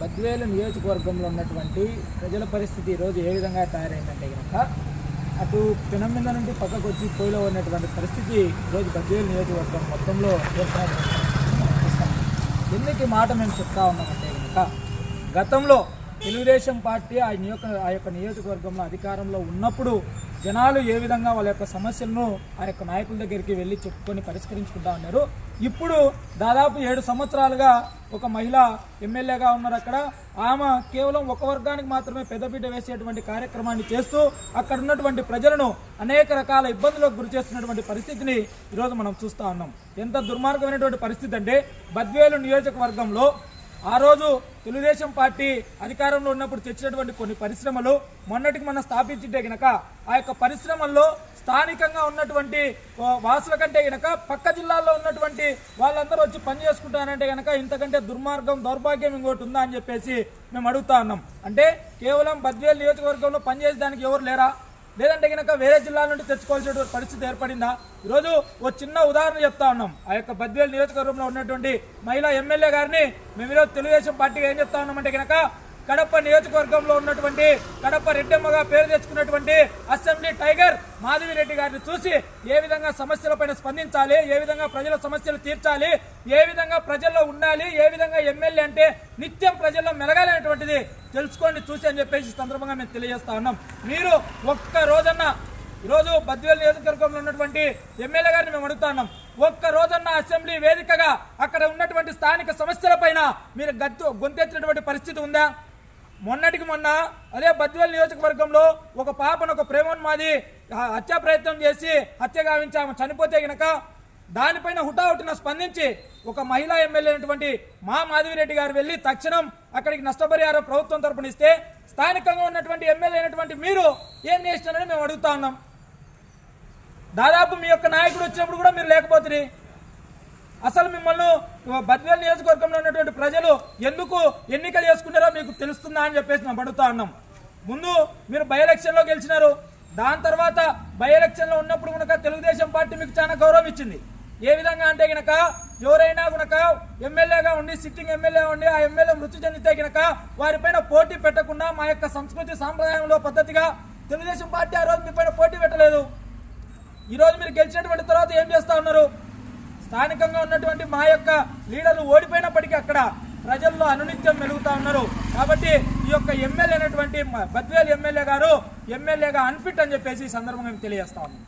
బద్వేలు నియోజకవర్గంలో ఉన్నటువంటి ప్రజల పరిస్థితి ఈరోజు ఏ విధంగా తయారైందంటే కనుక అటు పినం మీద నుండి పక్కకు వచ్చి పోయిలో ఉన్నటువంటి పరిస్థితి ఈరోజు బద్వేలు నియోజకవర్గం మొత్తంలో ఎందుకు మాట మేము చెప్తా ఉన్నామంటే కనుక గతంలో తెలుగుదేశం పార్టీ ఆ యొక్క నియోజకవర్గంలో అధికారంలో ఉన్నప్పుడు జనాలు ఏ విధంగా వాళ్ళ యొక్క సమస్యలను ఆ యొక్క నాయకుల దగ్గరికి వెళ్ళి చెప్పుకొని పరిష్కరించుకుంటా ఉన్నారు. ఇప్పుడు దాదాపు 7 సంవత్సరాలుగా ఒక మహిళ ఎమ్మెల్యేగా ఉన్నారు. అక్కడ ఆమె కేవలం ఒక వర్గానికి మాత్రమే పెద్దపీట వేసేటువంటి కార్యక్రమాన్ని చేస్తూ అక్కడ ఉన్నటువంటి ప్రజలను అనేక రకాల ఇబ్బందులకు గురి చేస్తున్నటువంటి పరిస్థితిని ఈరోజు మనం చూస్తూ ఉన్నాం. ఎంత దుర్మార్గమైనటువంటి పరిస్థితి అంటే బద్వేలు నియోజకవర్గంలో ఆ రోజు తెలుగుదేశం పార్టీ అధికారంలో ఉన్నప్పుడు తెచ్చినటువంటి కొన్ని పరిశ్రమలు మొన్నటికి మనం స్థాపించింటే గనక ఆ యొక్క పరిశ్రమల్లో స్థానికంగా ఉన్నటువంటి వాసుల కంటే గనక పక్క జిల్లాల్లో ఉన్నటువంటి వాళ్ళందరూ వచ్చి పని చేసుకుంటారంటే గనక ఇంతకంటే దౌర్భాగ్యం ఇంకోటి ఉందా అని చెప్పేసి మేము అడుగుతా ఉన్నాం. అంటే కేవలం బద్వేలు నియోజకవర్గంలో పనిచేసేదానికి ఎవరు లేరా, లేదంటే కనుక వేరే జిల్లాల నుండి తెచ్చుకోవాల్సిన పరిస్థితి ఏర్పడిందా? ఈరోజు ఓ చిన్న ఉదాహరణ చెప్తా ఉన్నాం. ఆ యొక్క బద్వేలు నియోజకవర్గంలో ఉన్నటువంటి మహిళా ఎమ్మెల్యే గారిని మేము ఈరోజు తెలుగుదేశం పార్టీగా ఏం చెప్తా ఉన్నామంటే కనుక కడప నియోజకవర్గంలో ఉన్నటువంటి కడప రెడ్డమ్మగా పేరు తెచ్చుకున్నటువంటి అసెంబ్లీ టైగర్ మాధవిరెడ్డి గారిని చూసి ఏ విధంగా సమస్యలపైన స్పందించాలి, ఏ విధంగా ప్రజల సమస్యలు తీర్చాలి, ఏ విధంగా ప్రజల్లో ఉండాలి, ఏ విధంగా ఎమ్మెల్యే అంటే నిత్యం ప్రజల్లో మెలగాలనేటువంటిది తెలుసుకోండి చూసి అని చెప్పేసి సందర్భంగా మేము తెలియజేస్తా ఉన్నాం. మీరు ఒక్క రోజన్నా ఈరోజు బద్వేలు నియోజకవర్గంలో ఉన్నటువంటి ఎమ్మెల్యే గారిని మేము అడుగుతా ఉన్నాం, ఒక్క రోజన్న అసెంబ్లీ వేదికగా అక్కడ ఉన్నటువంటి స్థానిక సమస్యలపైన మీరు గొంతెత్తినటువంటి పరిస్థితి ఉందా? మొన్నటికి మొన్న అదే బద్వేలు నియోజకవర్గంలో ఒక పాపను ఒక ప్రేమోన్మాది హత్యా ప్రయత్నం చేసి హత్య గావించి ఆమె చనిపోతే గనక దానిపైన హుటాహుటిన స్పందించి ఒక మహిళా ఎమ్మెల్యే అయినటువంటి మా మాధవిరెడ్డి గారు వెళ్ళి తక్షణం అక్కడికి నష్టపరిహారం ప్రభుత్వం తరపున ఇస్తే స్థానికంగా ఉన్నటువంటి ఎమ్మెల్యే అయినటువంటి మీరు ఏం చేస్తున్నారని మేము అడుగుతా ఉన్నాం. దాదాపు మీ యొక్క నాయకుడు వచ్చినప్పుడు కూడా మీరు లేకపోతే అసలు మిమ్మల్ని బద్వేలు నియోజకవర్గంలో ఉన్నటువంటి ప్రజలు ఎందుకు ఎన్నికలు చేసుకున్నారో మీకు తెలుస్తుందా అని చెప్పేసి మేము అడుగుతా ఉన్నాం. ముందు మీరు బై ఎలక్షన్లో గెలిచినారు, దాని తర్వాత బై ఎలక్షన్లో ఉన్నప్పుడు కనుక తెలుగుదేశం పార్టీ మీకు చాలా గౌరవం ఇచ్చింది. ఏ విధంగా అంటే కనుక ఎవరైనా కనుక ఎమ్మెల్యేగా ఉండి సిట్టింగ్ ఎమ్మెల్యే ఉండి ఆ ఎమ్మెల్యే మృతి చెందితే కనుక వారిపైన పోటీ పెట్టకుండా మా యొక్క సంస్కృతి సాంప్రదాయంలో పద్ధతిగా తెలుగుదేశం పార్టీ ఆ రోజు మీ పైన పోటీ పెట్టలేదు. ఈరోజు మీరు గెలిచినటువంటి తర్వాత ఏం చేస్తా ఉన్నారు? స్థానికంగా ఉన్నటువంటి మా యొక్క లీడర్లు ఓడిపోయినప్పటికీ అక్కడ ప్రజల్లో అనునిత్యం మెలుగుతా ఉన్నారు. కాబట్టి ఈ యొక్క ఎమ్మెల్యే అయినటువంటి బద్వేలు ఎమ్మెల్యే గారు ఎమ్మెల్యేగా అన్ఫిట్ అని చెప్పేసి ఈ సందర్భంగా మేము తెలియజేస్తా ఉన్నాం.